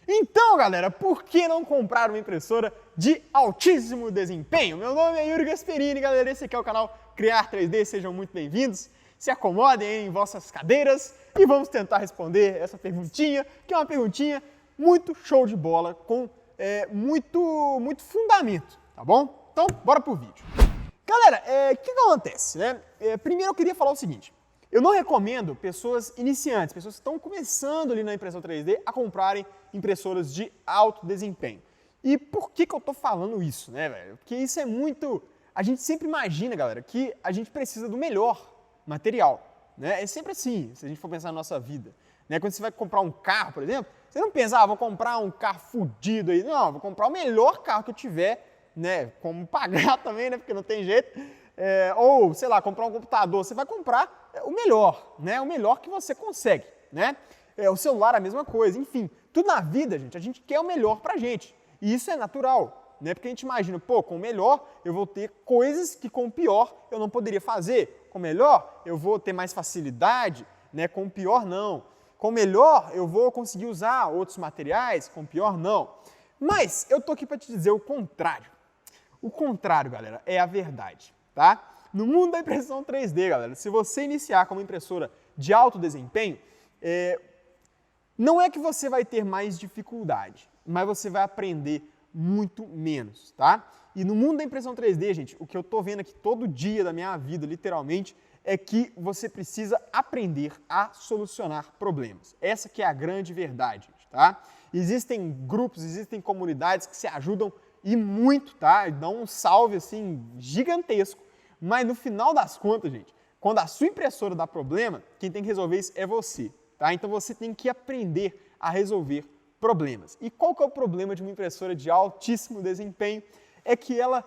Então, galera, por que não comprar uma impressora de altíssimo desempenho? Meu nome é Yuri Gasperini, galera, esse aqui é o canal Criar 3D, sejam muito bem-vindos. Se acomodem em vossas cadeiras e vamos tentar responder essa perguntinha, que é uma perguntinha muito show de bola, com muito fundamento, tá bom? Então, bora pro vídeo. Galera, o que acontece, né? Primeiro eu queria falar o seguinte. Eu não recomendo pessoas iniciantes, pessoas que estão começando ali na impressão 3D a comprarem impressoras de alto desempenho. E por que eu tô falando isso, né, velho? Porque isso é muito... A gente sempre imagina, galera, que a gente precisa do melhor material, né? É sempre assim, se a gente for pensar na nossa vida. Né? Quando você vai comprar um carro, por exemplo, você não pensa, vou comprar um carro fudido aí. Não, vou comprar o melhor carro que eu tiver, né? Como pagar também, né? Porque não tem jeito. Ou, sei lá, comprar um computador, você vai comprar o melhor, né? O melhor que você consegue, né? O celular é a mesma coisa, enfim. Tudo na vida, gente, a gente quer o melhor pra gente. E isso é natural, né? Porque a gente imagina, pô, com o melhor eu vou ter coisas que com o pior eu não poderia fazer. Com o melhor eu vou ter mais facilidade, né? Com o pior não. Com o melhor eu vou conseguir usar outros materiais, com o pior não. Mas eu tô aqui para te dizer o contrário. O contrário, galera, é a verdade, tá? No mundo da impressão 3D, galera, se você iniciar com uma impressora de alto desempenho, não é que você vai ter mais dificuldade, mas você vai aprender muito menos, tá? E no mundo da impressão 3D, gente, o que eu tô vendo aqui todo dia da minha vida, literalmente, é que você precisa aprender a solucionar problemas. Essa que é a grande verdade, tá? Existem grupos, existem comunidades que se ajudam e muito, tá? E dão um salve, assim, gigantesco. Mas no final das contas, gente, quando a sua impressora dá problema, quem tem que resolver isso é você, tá? Então você tem que aprender a resolver problemas. E qual que é o problema de uma impressora de altíssimo desempenho? É que ela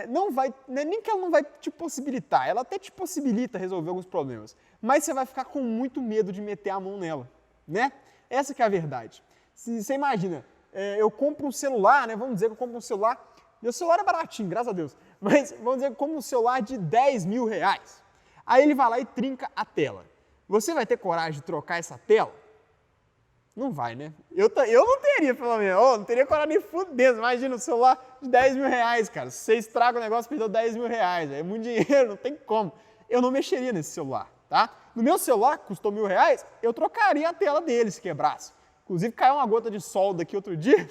não vai, nem que ela não vai te possibilitar, ela até te possibilita resolver alguns problemas, mas você vai ficar com muito medo de meter a mão nela, né? Essa que é a verdade. Se você imagina, eu compro um celular, né? Vamos dizer que eu compro um celular, meu celular é baratinho, graças a Deus, mas vamos dizer que eu compro um celular de 10 mil reais. Aí ele vai lá e trinca a tela. Você vai ter coragem de trocar essa tela? Não vai, né? Eu não teria, pelo menos. Não teria coragem nem fudendo. Imagina um celular de 10 mil reais, cara. Se você estraga o negócio, perdeu 10 mil reais. É muito dinheiro, não tem como. Eu não mexeria nesse celular, tá? No meu celular, que custou R$1.000, eu trocaria a tela dele se quebrasse. Inclusive, caiu uma gota de solda aqui outro dia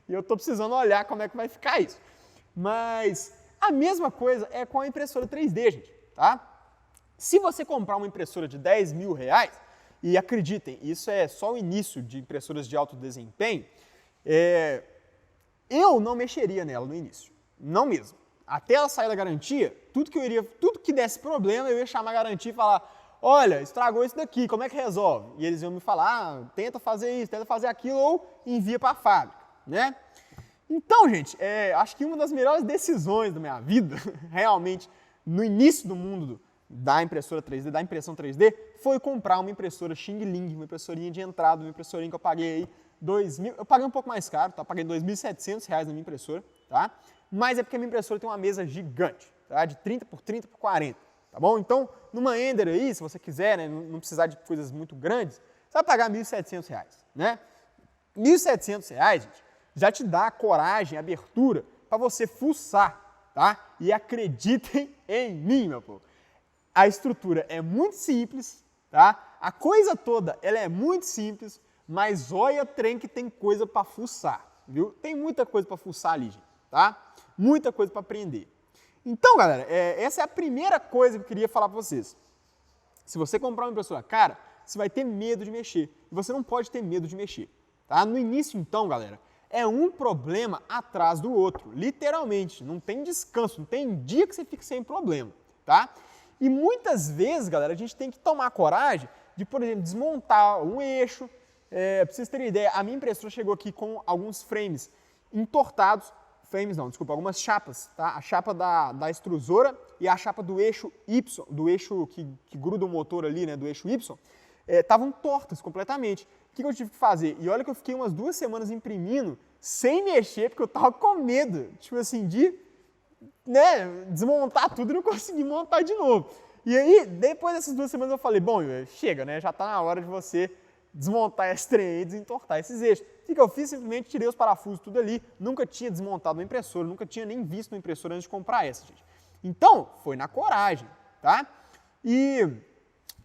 e eu tô precisando olhar como é que vai ficar isso. Mas a mesma coisa é com a impressora 3D, gente, tá? Se você comprar uma impressora de 10 mil reais, e acreditem, isso é só o início de impressoras de alto desempenho, eu não mexeria nela no início, não mesmo. Até ela sair da garantia, tudo que desse problema, eu ia chamar a garantia e falar, olha, estragou isso daqui, como é que resolve? E eles iam me falar, tenta fazer isso, tenta fazer aquilo, ou envia para a fábrica, né? Então, gente, acho que uma das melhores decisões da minha vida, realmente, no início do mundo da impressora 3D, da impressão 3D, foi comprar uma impressora Xing Ling, uma impressorinha de entrada, uma impressorinha que eu paguei aí eu paguei um pouco mais caro, tá? Paguei R$2.700 na minha impressora, tá? Mas é porque a minha impressora tem uma mesa gigante, tá? De 30 por 30 por 40, tá bom? Então, numa Ender aí, se você quiser, né, não precisar de coisas muito grandes, você vai pagar R$1.700, né? R$1.700, gente, já te dá a coragem, a abertura para você fuçar, tá? E acreditem em mim, meu povo. A estrutura é muito simples, tá? A coisa toda, ela é muito simples, mas olha trem que tem coisa para fuçar, viu? Tem muita coisa para fuçar ali, gente, tá? Muita coisa para aprender. Então, galera, essa é a primeira coisa que eu queria falar para vocês. Se você comprar uma impressora cara, você vai ter medo de mexer. E você não pode ter medo de mexer, tá? No início, então, galera, é um problema atrás do outro, literalmente. Não tem descanso, não tem dia que você fique sem problema, tá? E muitas vezes, galera, a gente tem que tomar coragem de, por exemplo, desmontar um eixo. Para vocês terem ideia, a minha impressora chegou aqui com alguns frames entortados, algumas chapas, tá? A chapa da extrusora e a chapa do eixo Y, do eixo que gruda o motor ali, né, do eixo Y, estavam tortas completamente. O que eu tive que fazer? E olha que eu fiquei umas 2 semanas imprimindo sem mexer, porque eu tava com medo, tipo assim, de desmontar tudo e não conseguir montar de novo. E aí, depois dessas 2 semanas eu falei, bom, chega, né? Já tá na hora de você desmontar esse trem e desentortar esses eixos. O que eu fiz? Simplesmente tirei os parafusos tudo ali, nunca tinha desmontado uma impressora, nunca tinha nem visto uma impressora antes de comprar essa, gente. Então, foi na coragem, tá? E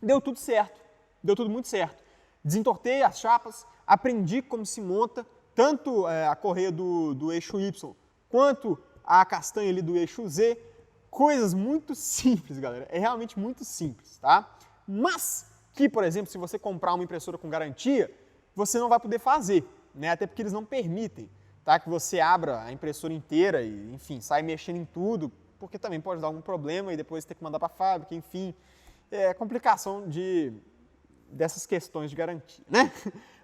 deu tudo certo, deu tudo muito certo. Desentortei as chapas, aprendi como se monta tanto a correia do eixo Y quanto a castanha ali do eixo Z. Coisas muito simples, galera, é realmente muito simples, tá? Mas que, por exemplo, se você comprar uma impressora com garantia, você não vai poder fazer, né? Até porque eles não permitem, tá? Que você abra a impressora inteira e, enfim, sai mexendo em tudo, porque também pode dar algum problema e depois ter que mandar para a fábrica, enfim. É complicação dessas questões de garantia, né?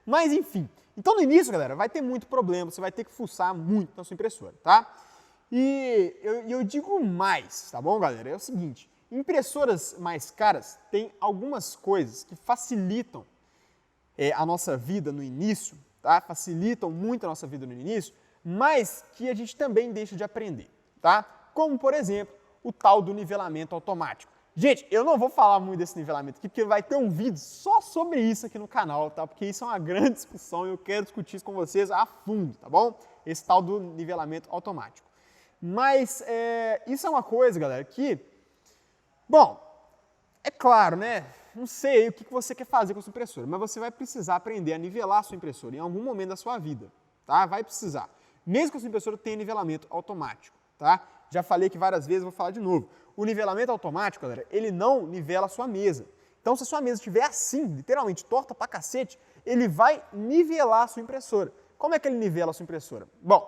Mas, enfim. Então, no início, galera, vai ter muito problema, você vai ter que fuçar muito na sua impressora, tá? E eu digo mais, tá bom, galera? É o seguinte, impressoras mais caras têm algumas coisas que facilitam a nossa vida no início, tá? Facilitam muito a nossa vida no início, mas que a gente também deixa de aprender, tá? Como, por exemplo, o tal do nivelamento automático. Gente, eu não vou falar muito desse nivelamento aqui, porque vai ter um vídeo só sobre isso aqui no canal, tá? Porque isso é uma grande discussão e eu quero discutir isso com vocês a fundo, tá bom? Esse tal do nivelamento automático. Mas isso é uma coisa, galera, que, bom, é claro, né? Não sei o que você quer fazer com a sua impressora, mas você vai precisar aprender a nivelar a sua impressora em algum momento da sua vida, tá? Vai precisar. Mesmo que a sua impressora tenha nivelamento automático, tá? Já falei aqui várias vezes, vou falar de novo. O nivelamento automático, galera, ele não nivela a sua mesa. Então, se a sua mesa estiver assim, literalmente torta pra cacete, ele vai nivelar a sua impressora. Como é que ele nivela a sua impressora? Bom,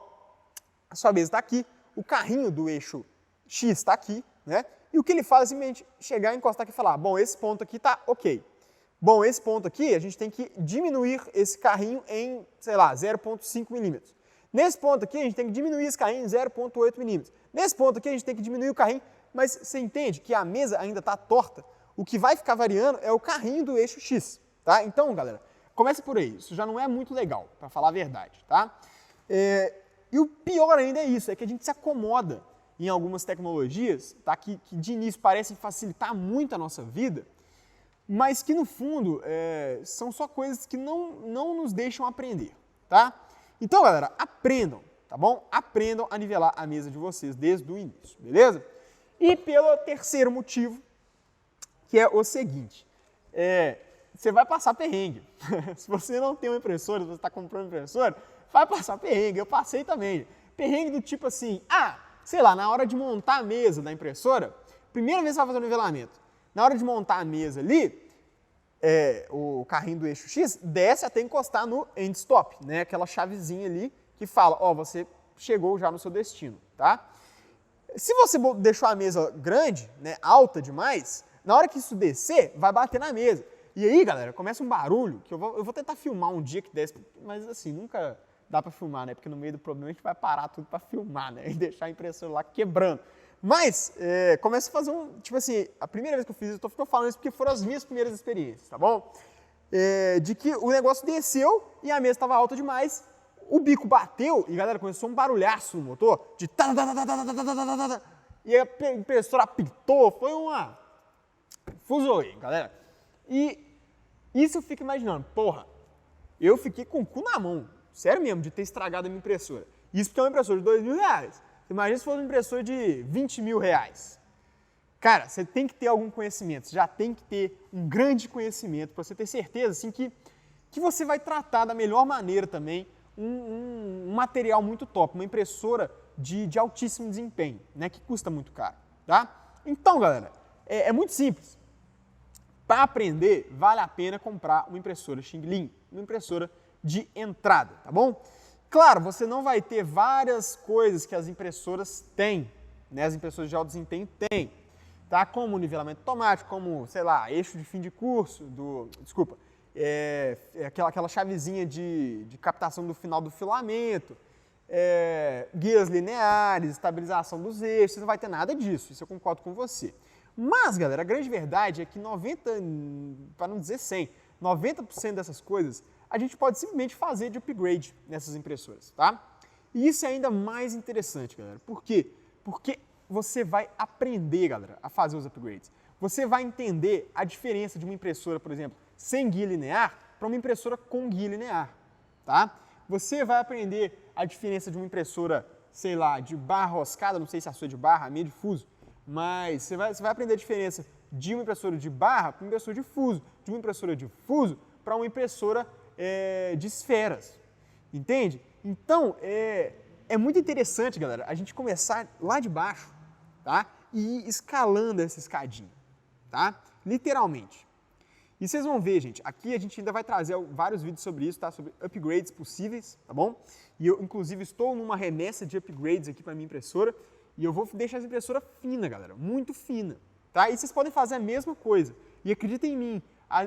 a sua mesa está aqui, o carrinho do eixo X está aqui, né? E o que ele faz é simplesmente chegar, encostar aqui e falar, bom, esse ponto aqui está ok. Bom, esse ponto aqui, a gente tem que diminuir esse carrinho em, sei lá, 0,5 milímetros. Nesse ponto aqui, a gente tem que diminuir esse carrinho em 0,8 milímetros. Nesse ponto aqui, a gente tem que diminuir o carrinho, mas você entende que a mesa ainda está torta? O que vai ficar variando é o carrinho do eixo X, tá? Então, galera, começa por aí. Isso já não é muito legal, para falar a verdade, tá? E o pior ainda é isso, é que a gente se acomoda em algumas tecnologias, tá? Que de início parecem facilitar muito a nossa vida, mas que no fundo são só coisas que não nos deixam aprender, tá? Então, galera, aprendam, tá bom? Aprendam a nivelar a mesa de vocês desde o início, beleza? E pelo terceiro motivo, que é o seguinte, você vai passar perrengue. Se você não tem uma impressora, se você está comprando uma impressora, vai passar perrengue, eu passei também. Perrengue do tipo assim, sei lá, na hora de montar a mesa da impressora, primeira vez que você vai fazer o nivelamento, na hora de montar a mesa ali, o carrinho do eixo X desce até encostar no end stop, né? Aquela chavezinha ali que fala, você chegou já no seu destino, tá? Se você deixou a mesa grande, né, alta demais, na hora que isso descer, vai bater na mesa. E aí, galera, começa um barulho, que eu vou tentar filmar um dia que desce, mas assim, nunca dá para filmar, né? Porque no meio do problema a gente vai parar tudo para filmar, né? E deixar a impressora lá quebrando. Mas, começa a fazer tipo assim, a primeira vez que eu fiz isso, eu tô falando isso porque foram as minhas primeiras experiências, tá bom? De que o negócio desceu e a mesa estava alta demais, o bico bateu e, galera, começou um barulhaço no motor, de e a impressora apitou, foi uma fuzoe, galera. E isso eu fico imaginando, porra, eu fiquei com o cu na mão, sério mesmo, de ter estragado a minha impressora. Isso porque é uma impressora de R$2.000. Imagina se fosse uma impressora de R$20.000. Cara, você tem que ter algum conhecimento, você já tem que ter um grande conhecimento para você ter certeza assim, que você vai tratar da melhor maneira também um material muito top, uma impressora de altíssimo desempenho, né, que custa muito caro, tá? Então, galera, é muito simples. Para aprender, vale a pena comprar uma impressora Xing-Ling, uma impressora de entrada, tá bom? Claro, você não vai ter várias coisas que as impressoras têm, né? As impressoras de alto desempenho têm, tá? Como nivelamento automático, como, sei lá, eixo de fim de curso, aquela chavezinha de captação do final do filamento, guias lineares, estabilização dos eixos, você não vai ter nada disso, isso eu concordo com você. Mas, galera, a grande verdade é que para não dizer 100, 90% dessas coisas a gente pode simplesmente fazer de upgrade nessas impressoras, tá? E isso é ainda mais interessante, galera. Por quê? Porque você vai aprender, galera, a fazer os upgrades. Você vai entender a diferença de uma impressora, por exemplo, sem guia linear para uma impressora com guia linear, tá? Você vai aprender a diferença de uma impressora, sei lá, de barra roscada, não sei se a sua é de barra, a minha é de fuso, mas você vai aprender a diferença de uma impressora de barra para uma impressora de fuso, de uma impressora de fuso para uma impressora de esferas, entende? Então, é muito interessante, galera, a gente começar lá de baixo, tá? E ir escalando essa escadinha, tá? Literalmente. E vocês vão ver, gente, aqui a gente ainda vai trazer vários vídeos sobre isso, tá? Sobre upgrades possíveis, tá bom? E eu, inclusive, estou numa remessa de upgrades aqui para minha impressora e eu vou deixar essa impressora fina, galera, muito fina, tá? E vocês podem fazer a mesma coisa. E acreditem em mim,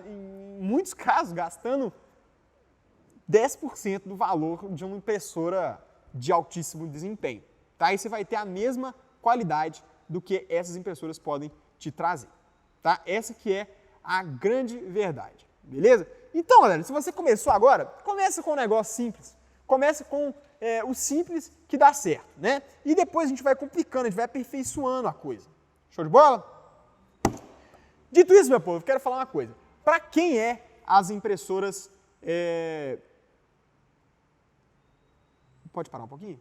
em muitos casos, gastando 10% do valor de uma impressora de altíssimo desempenho, tá? E você vai ter a mesma qualidade do que essas impressoras podem te trazer, tá? Essa que é a grande verdade, beleza? Então, galera, se você começou agora, começa com um negócio simples. Começa com o simples que dá certo, né? E depois a gente vai complicando, a gente vai aperfeiçoando a coisa. Show de bola? Dito isso, meu povo, eu quero falar uma coisa. Para quem é as impressoras... Pode parar um pouquinho?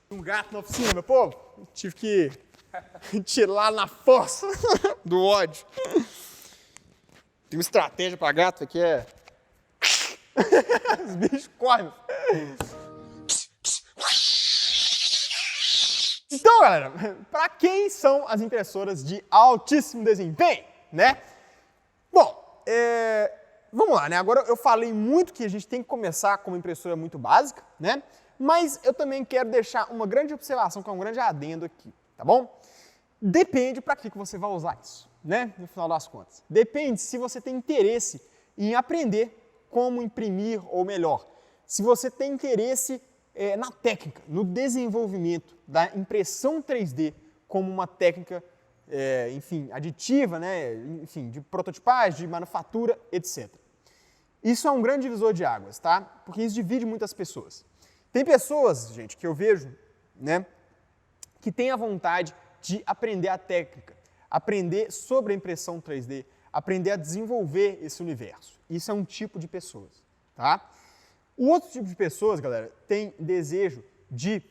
Um gato na oficina, meu povo. Tive que tirar na força do ódio. Tem uma estratégia para gato que é... Os bichos correm. Então, galera, para quem são as impressoras de altíssimo desempenho, né? Bom, vamos lá, né? Agora eu falei muito que a gente tem que começar com uma impressora muito básica, né? Mas eu também quero deixar uma grande observação, com um grande adendo aqui, tá bom? Depende para que você vai usar isso, né? No final das contas. Depende se você tem interesse em aprender como imprimir, ou melhor, se você tem interesse na técnica, no desenvolvimento da impressão 3D como uma técnica, enfim, aditiva, né? Enfim, de prototipagem, de manufatura, etc. Isso é um grande divisor de águas, tá? Porque isso divide muitas pessoas. Tem pessoas, gente, que eu vejo, né, que têm a vontade de aprender a técnica, aprender sobre a impressão 3D, aprender a desenvolver esse universo. Isso é um tipo de pessoas, tá? O outro tipo de pessoas, galera, tem desejo de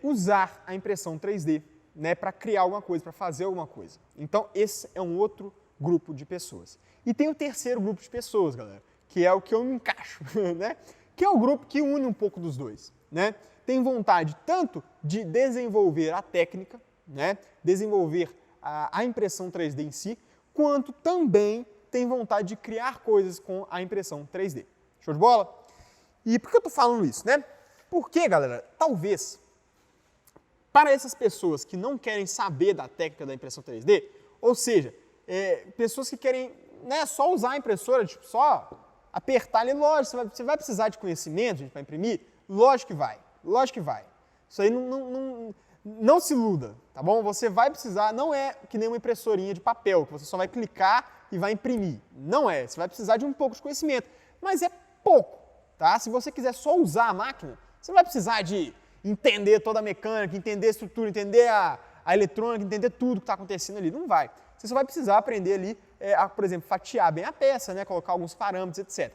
usar a impressão 3D, né, para criar alguma coisa, para fazer alguma coisa. Então, esse é um outro grupo de pessoas. E tem o terceiro grupo de pessoas, galera, que é o que eu me encaixo, né? Que é o grupo que une um pouco dos dois, né? Tem vontade tanto de desenvolver a técnica, né? Desenvolver a impressão 3D em si, quanto também tem vontade de criar coisas com a impressão 3D. Show de bola? E por que eu estou falando isso, né? Porque, galera, talvez, para essas pessoas que não querem saber da técnica da impressão 3D, ou seja, pessoas que querem, né, só usar a impressora, tipo, só apertar ali, lógico, você vai precisar de conhecimento, gente, para imprimir? Lógico que vai, lógico que vai. Isso aí não se iluda, tá bom? Você vai precisar, não é que nem uma impressorinha de papel, que você só vai clicar e vai imprimir. Não é, você vai precisar de um pouco de conhecimento, mas é pouco, tá? Se você quiser só usar a máquina, você não vai precisar de entender toda a mecânica, entender a estrutura, entender a eletrônica, entender tudo que está acontecendo ali, não vai. Você só vai precisar aprender ali, por exemplo, fatiar bem a peça, né, colocar alguns parâmetros, etc.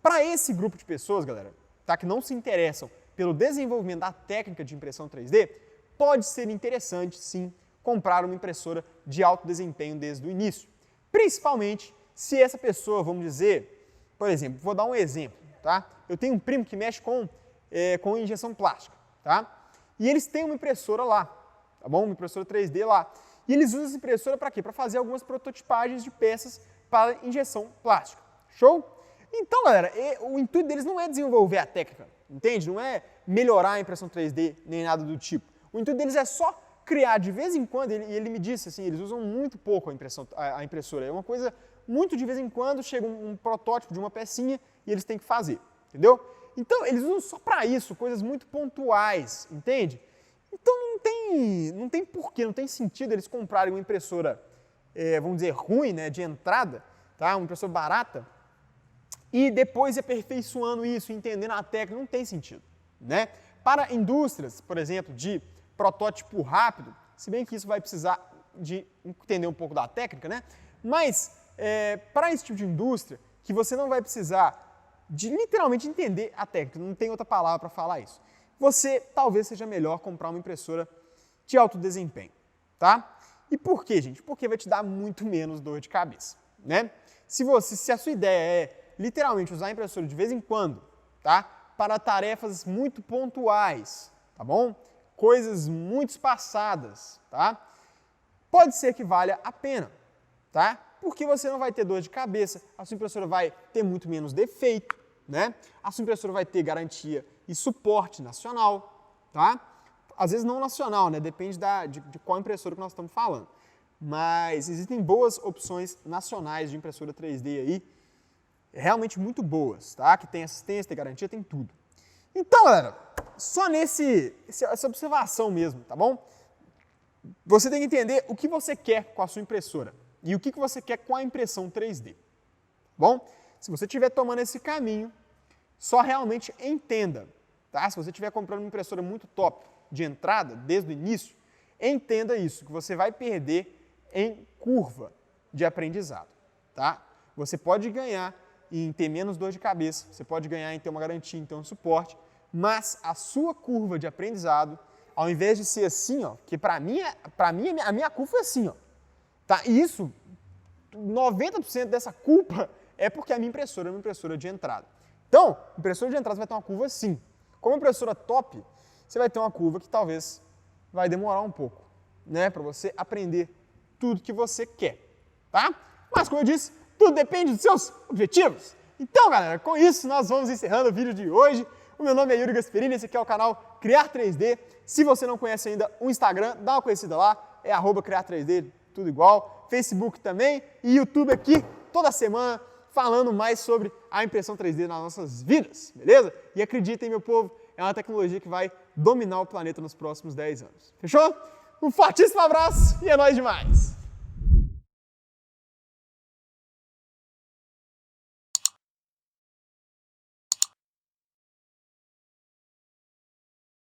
Para esse grupo de pessoas, galera, tá, que não se interessam pelo desenvolvimento da técnica de impressão 3D, pode ser interessante, sim, comprar uma impressora de alto desempenho desde o início. Principalmente se essa pessoa, vamos dizer, por exemplo, vou dar um exemplo, tá? Eu tenho um primo que mexe com injeção plástica, tá? E eles têm uma impressora lá, tá bom? Uma impressora 3D lá. E eles usam essa impressora para quê? Para fazer algumas prototipagens de peças para injeção plástica. Show? Então, galera, o intuito deles não é desenvolver a técnica, entende? Não é melhorar a impressão 3D, nem nada do tipo. O intuito deles é só criar de vez em quando, e ele me disse assim, eles usam muito pouco a impressora. É uma coisa, muito de vez em quando, chega um protótipo de uma pecinha e eles têm que fazer, entendeu? Então, eles usam só para isso, coisas muito pontuais, entende? Então, não tem porquê, não tem sentido eles comprarem uma impressora, vamos dizer, ruim, né, de entrada, tá? Uma impressora barata, e depois ir aperfeiçoando isso, entendendo a técnica, não tem sentido, né? Para indústrias, por exemplo, de protótipo rápido, se bem que isso vai precisar de entender um pouco da técnica, né? Mas para esse tipo de indústria, que você não vai precisar de literalmente entender a técnica, não tem outra palavra para falar isso, você talvez seja melhor comprar uma impressora de alto desempenho, tá? E por quê, gente? Porque vai te dar muito menos dor de cabeça, né? Se a sua ideia é literalmente usar a impressora de vez em quando, tá? Para tarefas muito pontuais, tá bom? Coisas muito espaçadas, tá? Pode ser que valha a pena, tá? Porque você não vai ter dor de cabeça, a sua impressora vai ter muito menos defeito, né? A sua impressora vai ter garantia e suporte nacional, tá? Às vezes não nacional, né? Depende de qual impressora que nós estamos falando. Mas existem boas opções nacionais de impressora 3D aí, realmente muito boas, tá? Que tem assistência, tem garantia, tem tudo. Então, galera, só essa observação mesmo, tá bom? Você tem que entender o que você quer com a sua impressora e o que você quer com a impressão 3D, tá bom? Se você estiver tomando esse caminho, só realmente entenda, tá? Se você estiver comprando uma impressora muito top de entrada, desde o início, entenda isso, que você vai perder em curva de aprendizado, tá? Você pode ganhar em ter menos dor de cabeça, você pode ganhar em ter uma garantia, em ter um suporte, mas a sua curva de aprendizado, ao invés de ser assim, ó, que para mim a minha curva foi assim, ó, tá? E isso, 90% dessa culpa é porque a minha impressora é uma impressora de entrada. Então, impressora de entrada você vai ter uma curva assim. Como impressora top, você vai ter uma curva que talvez vai demorar um pouco, né, para você aprender tudo que você quer, tá? Mas como eu disse, tudo depende dos seus objetivos. Então, galera, com isso nós vamos encerrando o vídeo de hoje. O meu nome é Yuri Gasperini, esse aqui é o canal Criar 3D. Se você não conhece ainda o Instagram, dá uma conhecida lá, é @Criar3D, tudo igual. Facebook também e YouTube aqui toda semana falando mais sobre a impressão 3D nas nossas vidas, beleza? E acreditem, meu povo, é uma tecnologia que vai dominar o planeta nos próximos 10 anos. Fechou? Um fortíssimo abraço e é nóis demais!